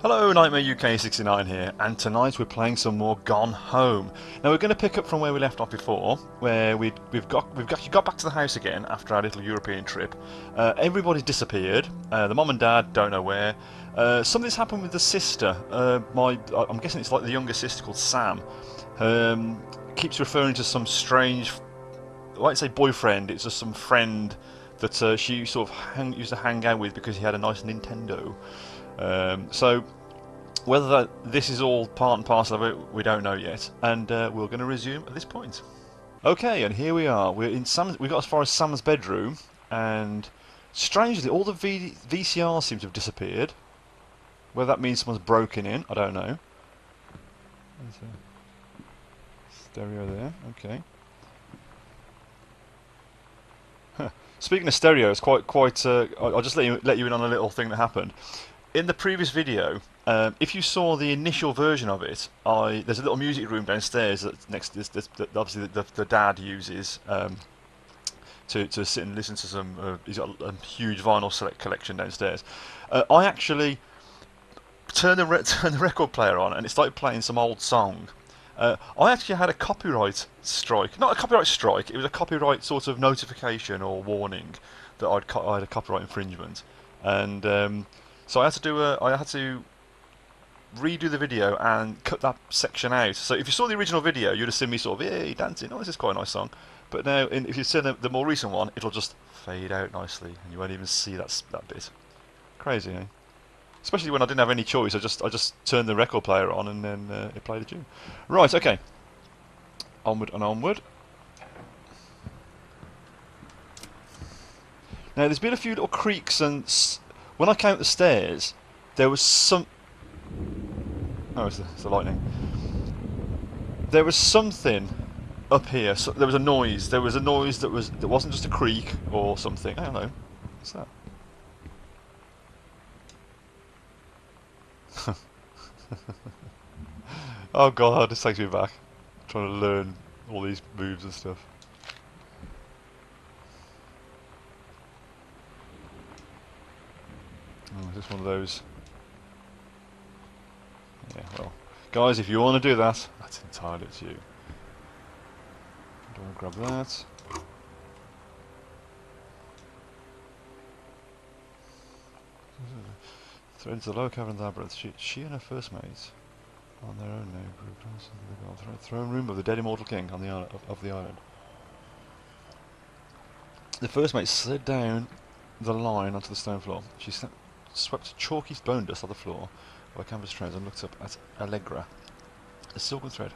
Hello, Nightmare UK69 here, and tonight we're playing some more Gone Home. Now we're going to pick up from where we left off before, where we've actually got back to the house again after our little European trip. Everybody's disappeared. The mom and dad don't know where. Something's happened with the sister. I'm guessing it's like the younger sister called Sam. Keeps referring to some strange, I won't say boyfriend. It's just some friend that she sort of used to hang out with because he had a nice Nintendo. So whether this is all part and parcel of it, we don't know yet, and we're going to resume at this point. Okay, and here we are. We got as far as Sam's bedroom, and strangely, all the VCRs seem to have disappeared. Whether that means someone's broken in, I don't know. There's a stereo there. Okay. Huh. Speaking of stereo, it's quite. I'll just let you in on a little thing that happened. In the previous video, if you saw the initial version of it, there's a little music room downstairs that's next to this, that obviously the dad uses to sit and listen to some. He's got a huge vinyl select collection downstairs. I actually turned turned the record player on and it started playing some old song. I actually had a copyright strike. Not a copyright strike, it was a copyright sort of notification or warning that I had a copyright infringement. And so I had to redo the video and cut that section out. So if you saw the original video, you'd have seen me sort of, hey, dancing, oh, this is quite a nice song. But now, if you see the more recent one, it'll just fade out nicely and you won't even see that bit. Crazy, eh? Especially when I didn't have any choice, I just turned the record player on and then it played a tune. Right, okay. Onward and onward. Now there's been a few little creaks and when I came up the stairs, there was some. Oh, it's the lightning. There was something up here. So there was a noise. There was a noise that wasn't just a creak or something. I don't know. What's that? Oh god, this takes me back. I'm trying to learn all these moves and stuff. Oh, is this one of those? Yeah, well. Guys, if you want to do that, that's entirely up to you. Do I grab that? Threads the lower cavern labyrinth. She and her first mate on their own now. Throne room of the dead immortal king on the island of the island. The first mate slid down the line onto the stone floor. She swept chalky bone dust off the floor by canvas trains and looked up at Allegra. A silken thread,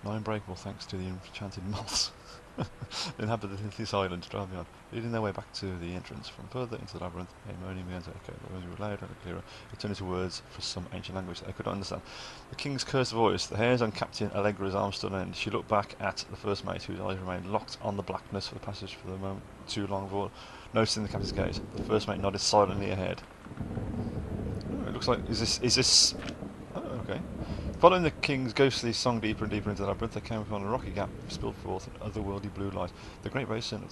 now unbreakable thanks to the enchanted moths. They inhabited this island to drive me on, leading their way back to the entrance. From further into the labyrinth, a moaning began to echo. The words were louder and clearer. It turned into words for some ancient language that I could not understand. The king's cursed voice, the hairs on Captain Allegra's arm stood on end. She looked back at the first mate, whose eyes remained locked on the blackness for the passage for the moment too long before noticing the captain's gaze. The first mate nodded silently ahead. Oh, it looks like is this? Oh, okay. Following the king's ghostly song deeper and deeper into the labyrinth, they came upon a rocky gap spilled forth an otherworldly blue light. The great basin of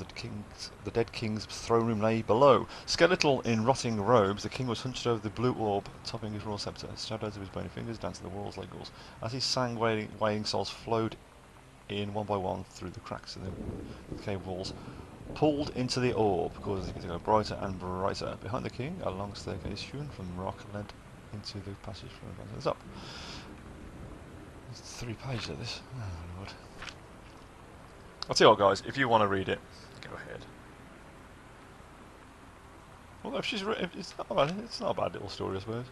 the dead king's throne room lay below. Skeletal in rotting robes, the king was hunched over the blue orb, topping his royal sceptre. Shadows of his bony fingers danced on the walls like ghouls. As he sang, wailing souls flowed in one by one through the cracks in the cave walls, pulled into the orb, causing it to go brighter and brighter. Behind the king, a long staircase hewn from rock led into the passage from the mountains up. There's 3 pages of this. Oh lord. I'll tell you what, guys, if you want to read it, go ahead. Although if she's written, it's not a bad little story, I suppose.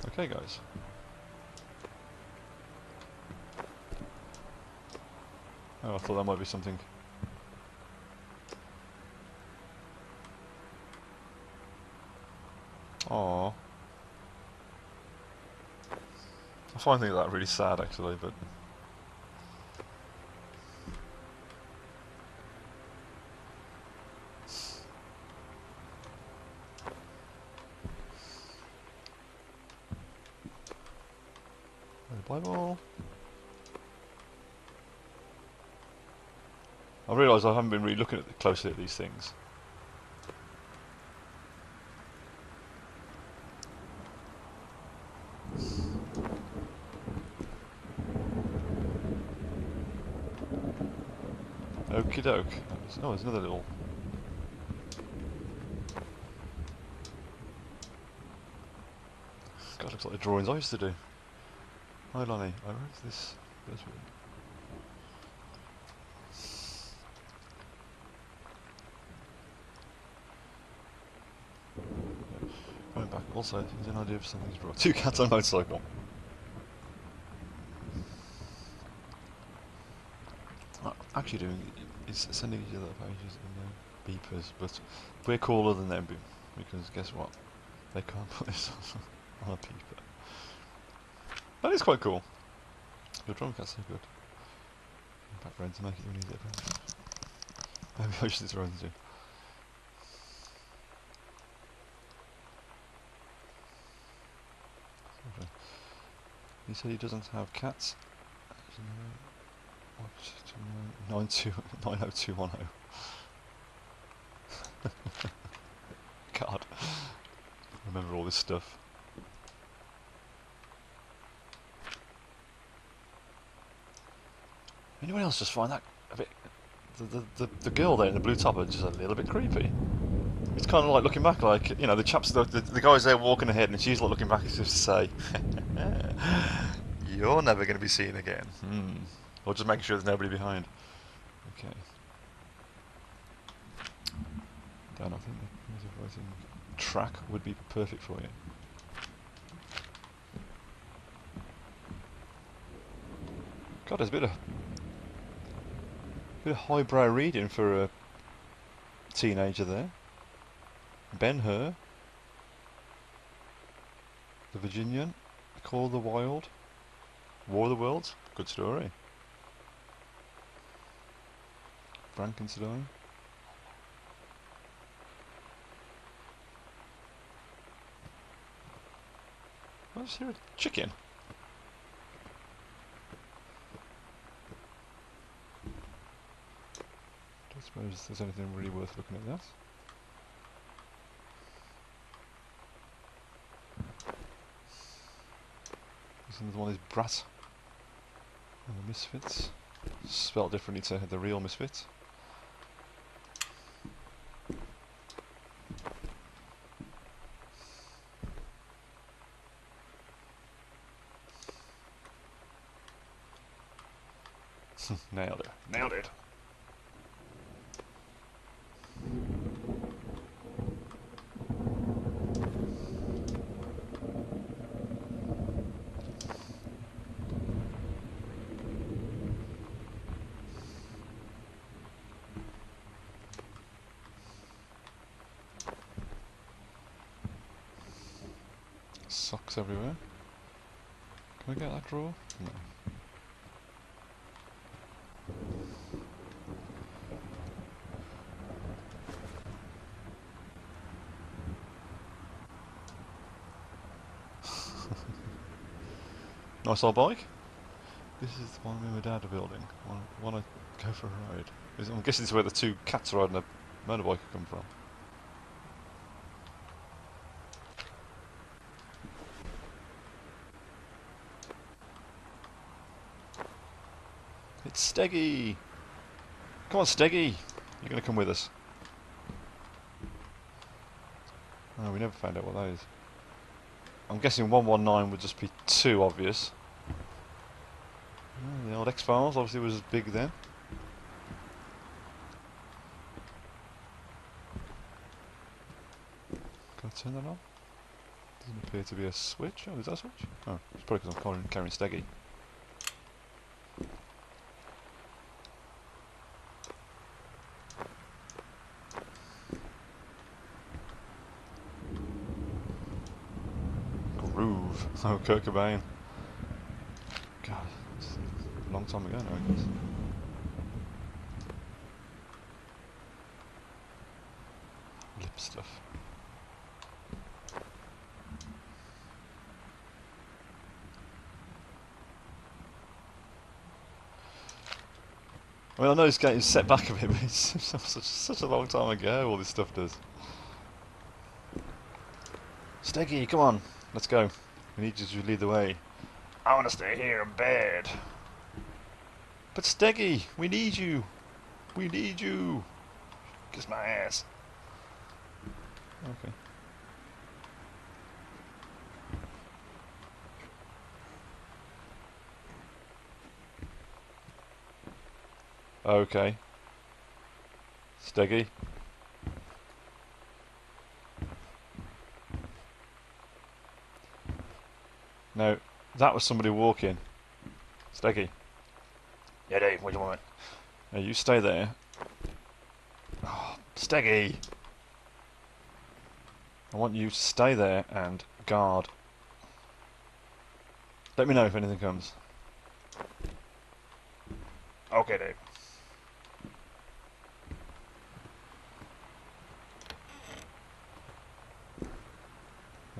Okay, guys. Oh, I thought that might be something. Aww. I find things like that really sad, actually, but. The Bible. I realise I haven't been really looking closely at these things. Okie doke. Oh, there's another little... God, looks like the drawings I used to do. Hi Lonnie, I wrote this... Going back, also, here's an idea of something's brought. 2 cats on a motorcycle. What I'm actually doing is sending each other pages and beepers, but we're cooler than them because guess what? They can't put this on a beeper. That is quite cool. Your drum cats are good. Background to make it even easier. Maybe I should throw them too. He said he doesn't have cats. 90210. God, I remember all this stuff. Anyone else just find that a bit? The girl there in the blue top is just a little bit creepy. It's kind of like looking back, like, you know, the chaps, the guys there walking ahead, and she's like looking back as if to say, "You're never going to be seen again." Or just making sure there's nobody behind. Okay. Dan, I think the voting track would be perfect for you. God, there's a bit of highbrow reading for a teenager there. Ben-Hur, The Virginian, Call of the Wild, War of the Worlds, good story. Frankenstein. I just hear a chicken. Don't suppose there's anything really worth looking at that. This one is Brat and the Misfits. Spelled differently to the real Misfits. Nailed it. Nailed it. Socks everywhere. Can we get that drawer? No. Nice old bike. This is the one me and my dad are building. Want to go for a ride? I'm guessing this is where the 2 cats riding a motorbike come from. It's Steggy! Come on, Steggy! You're going to come with us. Oh, we never found out what that is. I'm guessing 119 would just be too obvious. Oh, the old X-Files obviously was big then. Can I turn that on? Doesn't appear to be a switch. Oh, is that a switch? Oh, it's probably because I'm carrying Steggy. Groove. Oh, Kurt Cobain. God, it's a long time ago now, I guess. Lip stuff. I mean, I know this game is set back a bit, but it's such a long time ago. All this stuff does. Steggy, come on, let's go. We need you to lead the way. I want to stay here in bed. But Steggy, we need you. We need you. Kiss my ass. Okay. Okay. Steggy. No, that was somebody walking. Steggy. Yeah, Dave, what do you want? Now you stay there. Oh, Steggy! I want you to stay there and guard. Let me know if anything comes. Okay, Dave.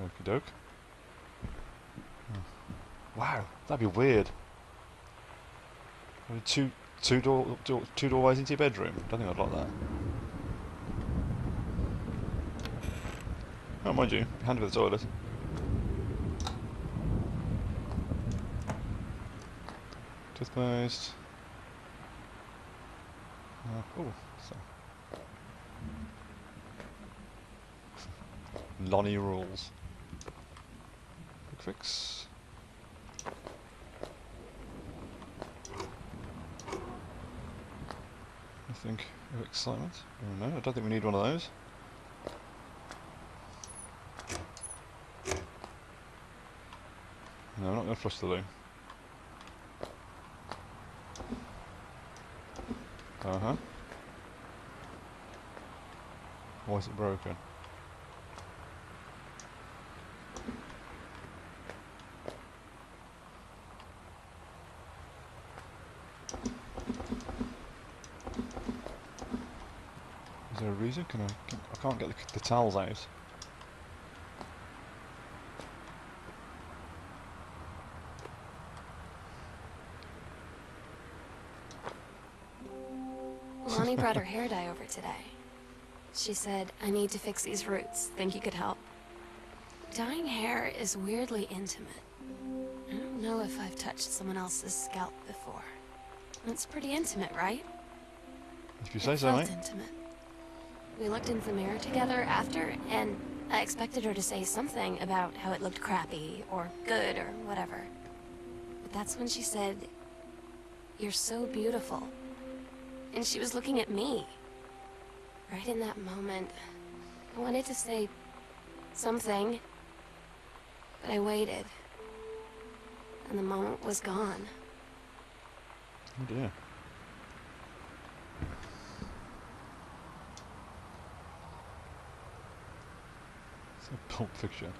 Okie doke. Wow, that'd be weird. I mean, two doorways into your bedroom. Don't think I'd like that. Oh, mind you, handy with the toilet. Toothpaste. Oh, so. Lonnie rules. Quick fix. Nothing of excitement. Oh, no, I don't think we need one of those. No, I'm not going to flush the loo. Uh-huh. Why is it broken? Is there a reason? I can't get the towels out. Lonnie brought her hair dye over today. She said, I need to fix these roots. Think you could help? Dyeing hair is weirdly intimate. I don't know if I've touched someone else's scalp before. It's pretty intimate, right? If you say so, mate. It felt intimate. We looked in the mirror together after, and I expected her to say something about how it looked crappy, or good, or whatever. But that's when she said, "You're so beautiful." And she was looking at me. Right in that moment, I wanted to say something, but I waited. And the moment was gone. Oh dear. It's a Pulp Fiction.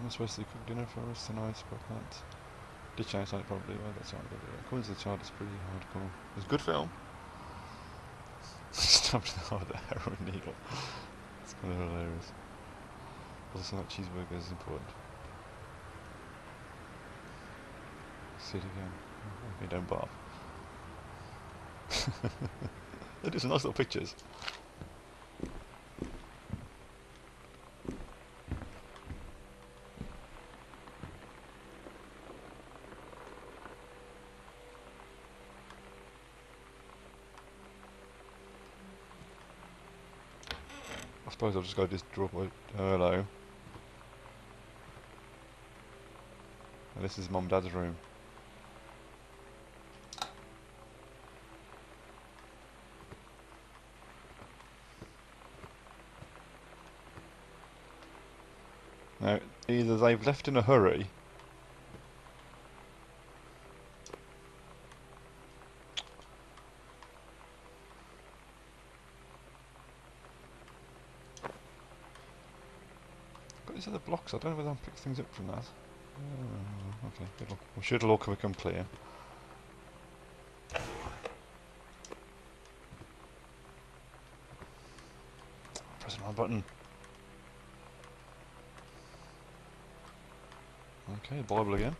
I'm supposed to cook dinner for us tonight, but that. Ditch outside probably, well, that's right. According to the child, it's pretty hardcore. It's a good film. Stabbed in the heart with a heroin needle. It's kind of hilarious. Also, that cheeseburger is important. See it again. Okay, don't barf. They do some nice little pictures. I suppose I'll just go just drop my hello. And this is Mum and Dad's room. Now, either they've left in a hurry. Got these other blocks, I don't know whether I'll pick things up from that. Okay, it'll all become clear. Press the wrong button. Okay, Bible again.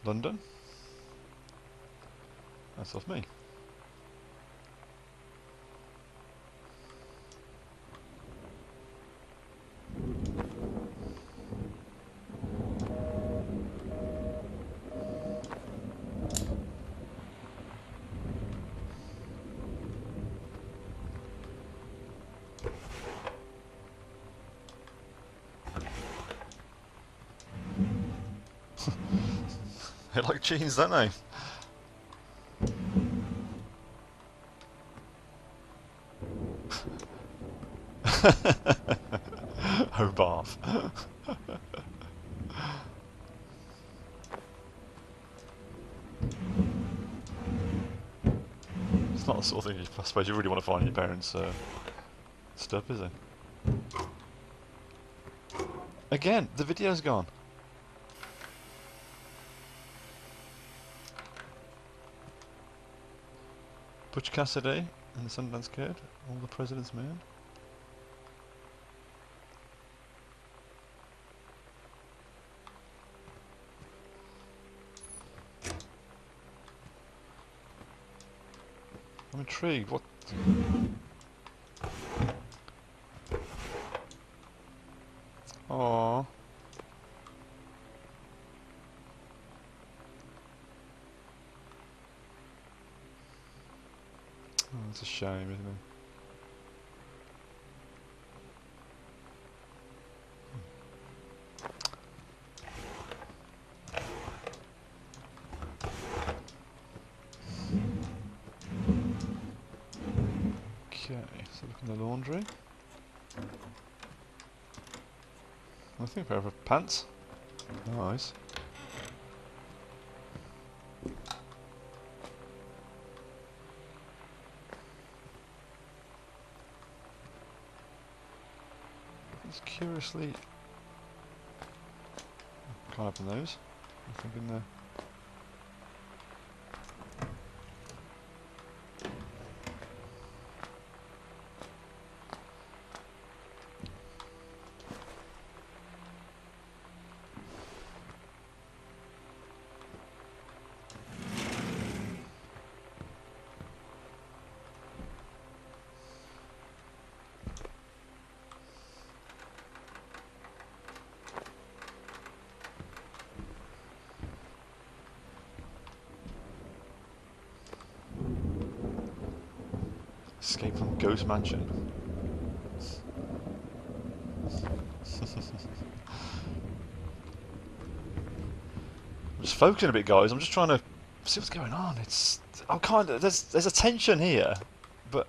London. That's off me. They like jeans, don't they? Oh, Bath. It's not the sort of thing I suppose you really want to find in your parents' stuff, is it? Again, the video's gone. Butch Cassidy and the Sundance Kid, All the President's Men. I'm intrigued. What? Aww. Oh, it's a shame, isn't it? Okay, so look in the laundry. Nothing, a pair of pants. Nice. It's curiously... Can't open those. Nothing in there. Escape from Ghost Mansion. I'm just focusing a bit, guys. I'm just trying to see what's going on. I'm kind of there's a tension here, but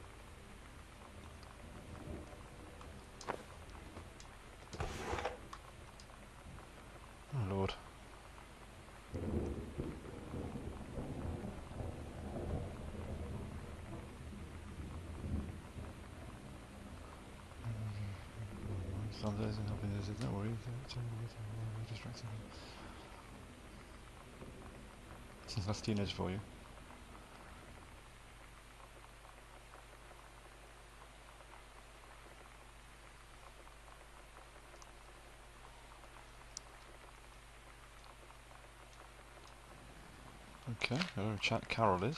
oh Lord. Sometimes helping us, don't worry. Distracting. That's teenage for you. Okay, whoever chat Carol is.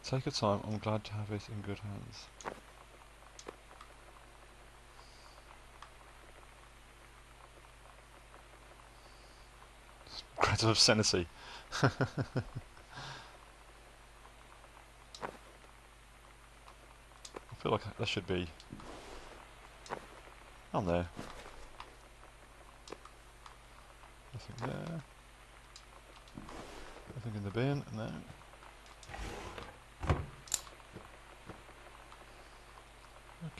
Take your time, I'm glad to have it in good hands. Great obscenity. I feel like that should be on there. Nothing there. Nothing in the bin, no.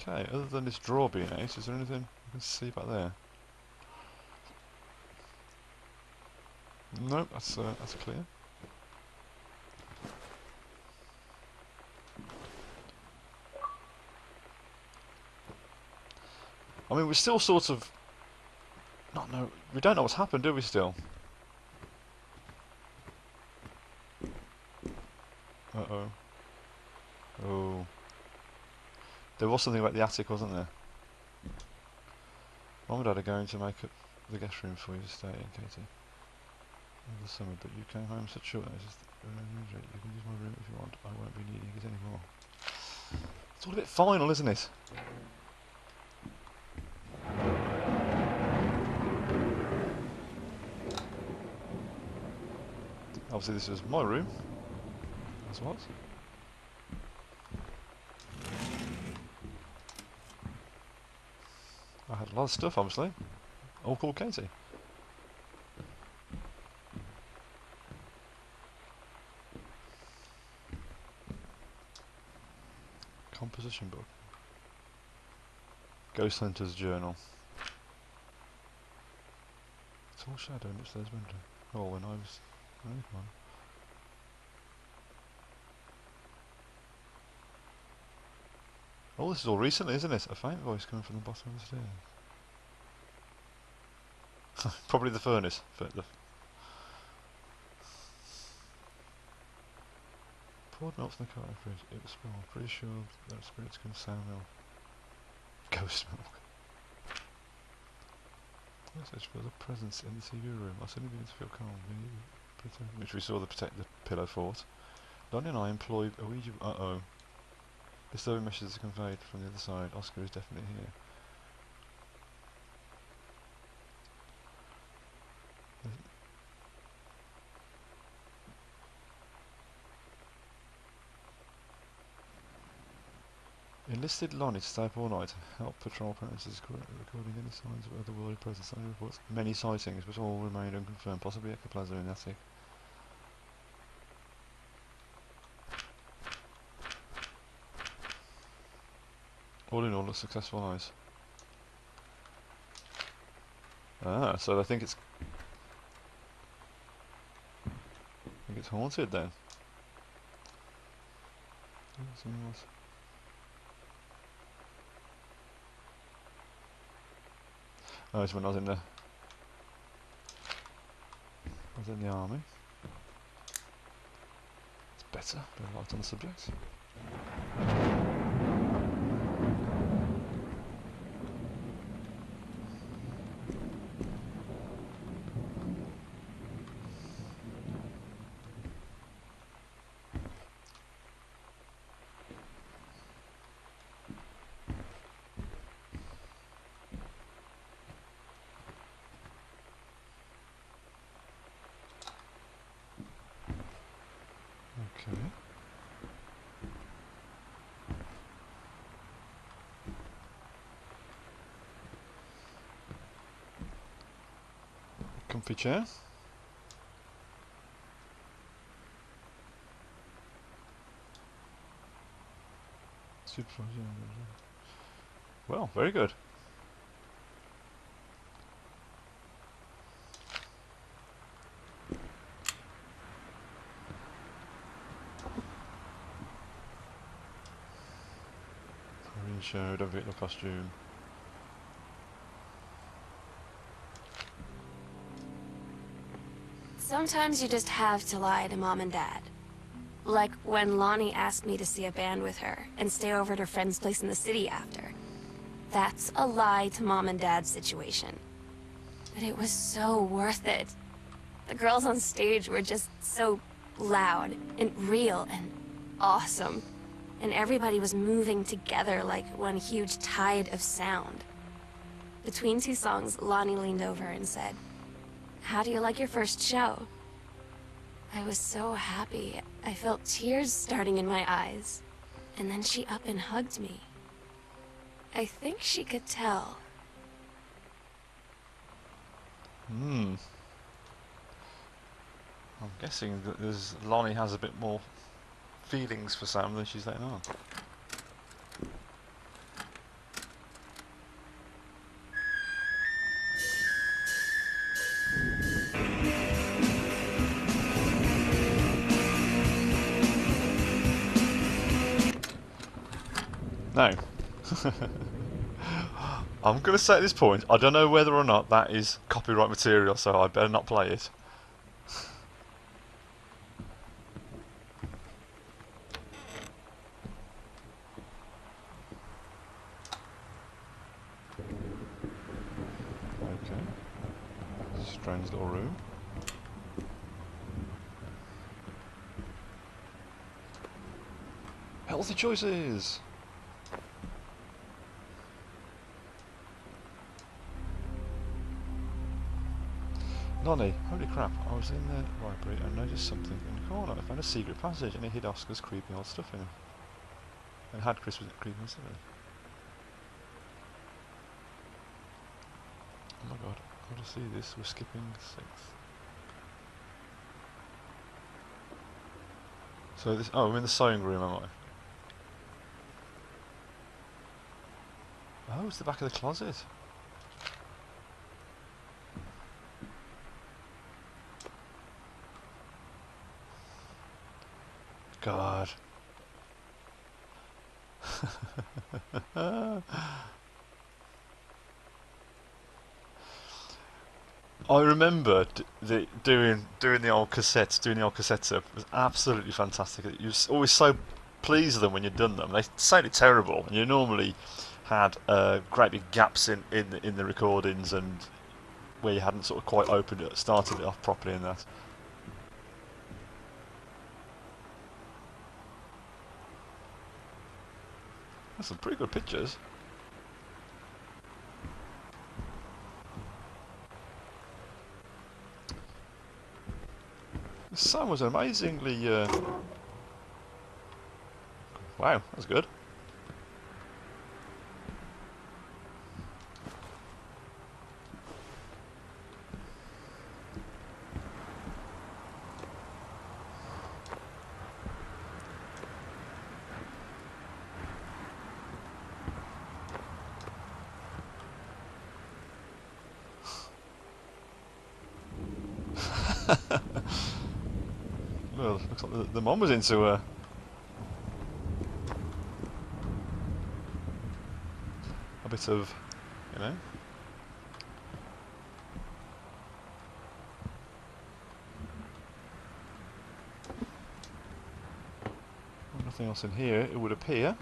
Okay, other than this drawer being ace, is there anything you can see back there? Nope, that's clear. I mean, we're still sort of not know. We don't know what's happened, do we? Still. Uh oh. Oh. There was something about the attic, wasn't there? Mum and Dad are going to make up the guest room for you to stay in, Katie. In the summer, but you came home such short notice. You can use my room if you want. I won't be needing it anymore. It's all a bit final, isn't it? Obviously this was my room. As what? I had a lot of stuff, obviously. All called Katie. Composition book. Ghost Hunter's journal. It's all shadow in upstairs window. Oh, when I was... Oh, come on. Oh, this is all recently, isn't it? A faint voice coming from the bottom of the stairs. Probably the furnace. Poured milk from the carton fridge. It was small. Pretty sure that spirits can sound milk. Ghost milk. Message for the presence in the TV room. I suddenly begin to feel calm. Which we saw the pillow fort. Lonnie and I employed a Ouija. Uh-oh. Disturbing messages are conveyed from the other side. Oscar is definitely here. Enlisted Lonnie to stay up all night to help patrol premises, recording any signs of otherworldly presence. Lonnie reports many sightings, but all remained unconfirmed, possibly ectoplasm in the attic. All in all, a successful night. Ah, so I think it's haunted then. Oh, it's when I was in the army. It's better, a bit of light on the subject. Okay. Comfy chair. Supervisor. Well, very good. Green show, don't forget the costume. Sometimes you just have to lie to Mom and Dad. Like when Lonnie asked me to see a band with her and stay over at her friend's place in the city after. That's a lie to Mom and Dad's situation. But it was so worth it. The girls on stage were just so loud and real and awesome. And everybody was moving together like one huge tide of sound. Between two songs, Lonnie leaned over and said, "How do you like your first show?" I was so happy. I felt tears starting in my eyes. And then she up and hugged me. I think she could tell. I'm guessing that Lonnie has a bit more feelings for Sam than she's letting on. No. I'm going to say at this point, I don't know whether or not that is copyright material, so I better not play it. strange little room. Healthy choices! Nonny, holy crap, I was in the library and noticed something in the corner. I found a secret passage and it hid Oscar's creepy old stuff in it. And had Christmas creepy stuff in it. Oh my god, I want to see this. We're skipping 6th. So this, oh, I'm in the sewing room, am I? Oh, it's the back of the closet. God. I remember doing the old cassettes, doing the old cassettes up. It was absolutely fantastic. You was always so pleased with them when you'd done them. They sounded terrible, and you normally had great big gaps in the recordings and where you hadn't sort of quite started it off properly in that. That's some pretty good pictures. The sun was amazingly. Wow, that's good. Well, looks like the mom was into a bit of, you know. Nothing else in here, it would appear.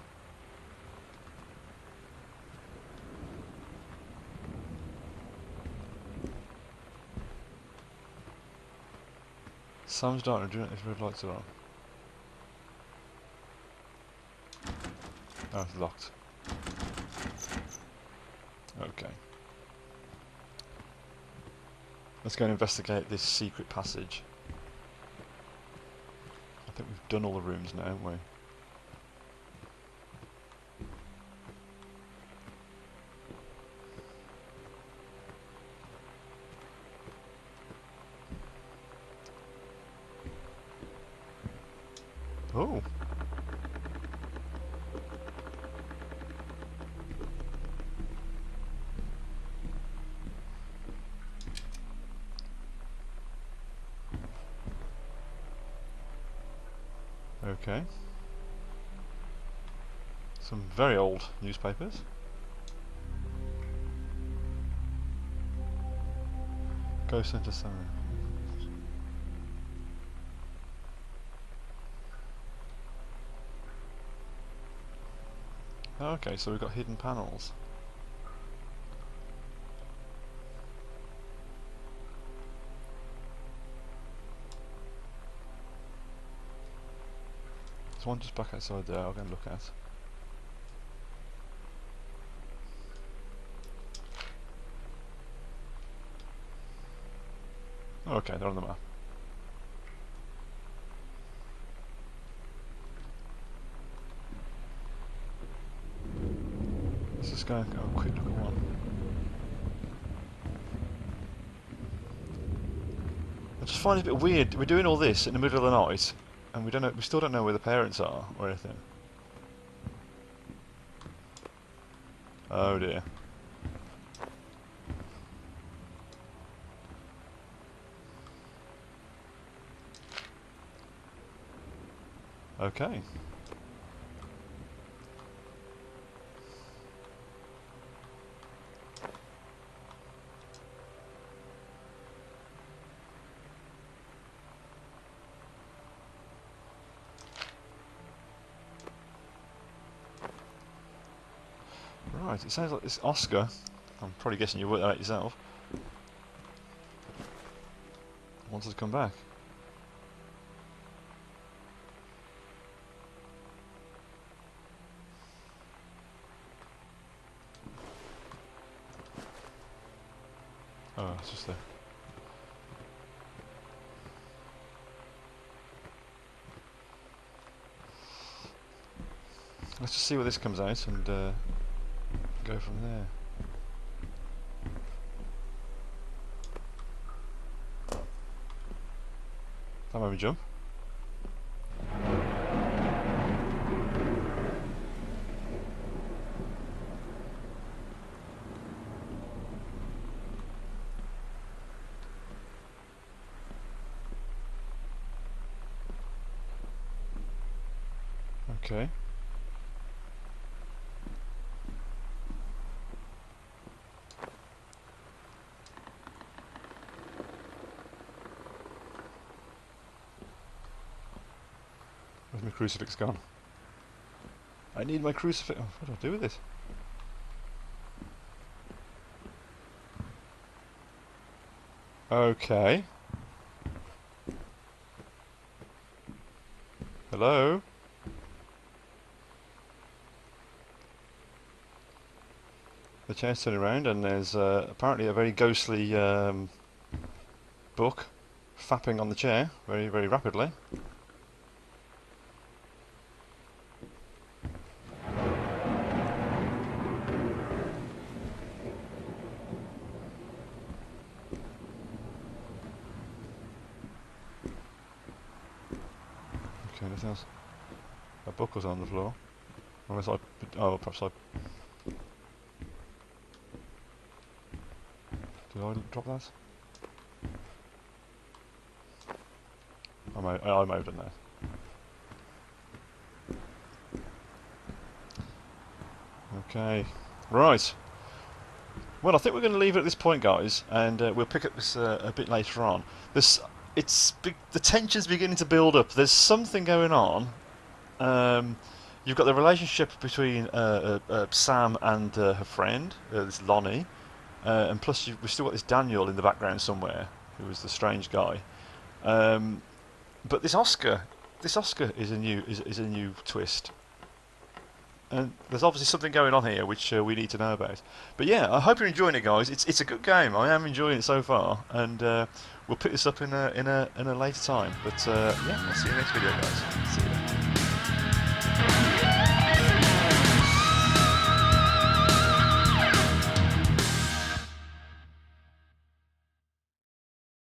Sam's dark, do you know if red lights are on? Oh, it's locked. Okay. Let's go and investigate this secret passage. I think we've done all the rooms now, haven't we? Oh! Okay. Some very old newspapers. Ghost Center Summary. Okay, so we've got hidden panels. There's one just back outside there I'll go and look at. Okay, they're on the map. Let's just go and have a quick look at one. I just find it a bit weird. We're doing all this in the middle of the night, and we still don't know where the parents are or anything. Oh dear. Okay. Right, it sounds like this Oscar. I'm probably guessing you worked that out yourself. wants us to come back. Oh, it's just there. Let's just see where this comes out and go from there. That made me jump. Okay. Where's my crucifix gone? I need my crucifix. Oh, what do I do with it? Okay. Hello? The chair's turning around and there's apparently a very ghostly book fapping on the chair very, very rapidly. Okay, nothing else. A book was on the floor. Unless I... oh, perhaps I... did I drop that? I might have done that. Okay. Right. Well, I think we're going to leave it at this point, guys, and we'll pick up this a bit later on. The tension's beginning to build up. There's something going on. You've got the relationship between Sam and her friend, this Lonnie, and plus we've still got this Daniel in the background somewhere, who was the strange guy. But this Oscar is a new twist. And there's obviously something going on here which we need to know about. But yeah, I hope you're enjoying it, guys. It's a good game. I am enjoying it so far, and we'll pick this up in a later time. But yeah, I'll see you next video, guys. See you.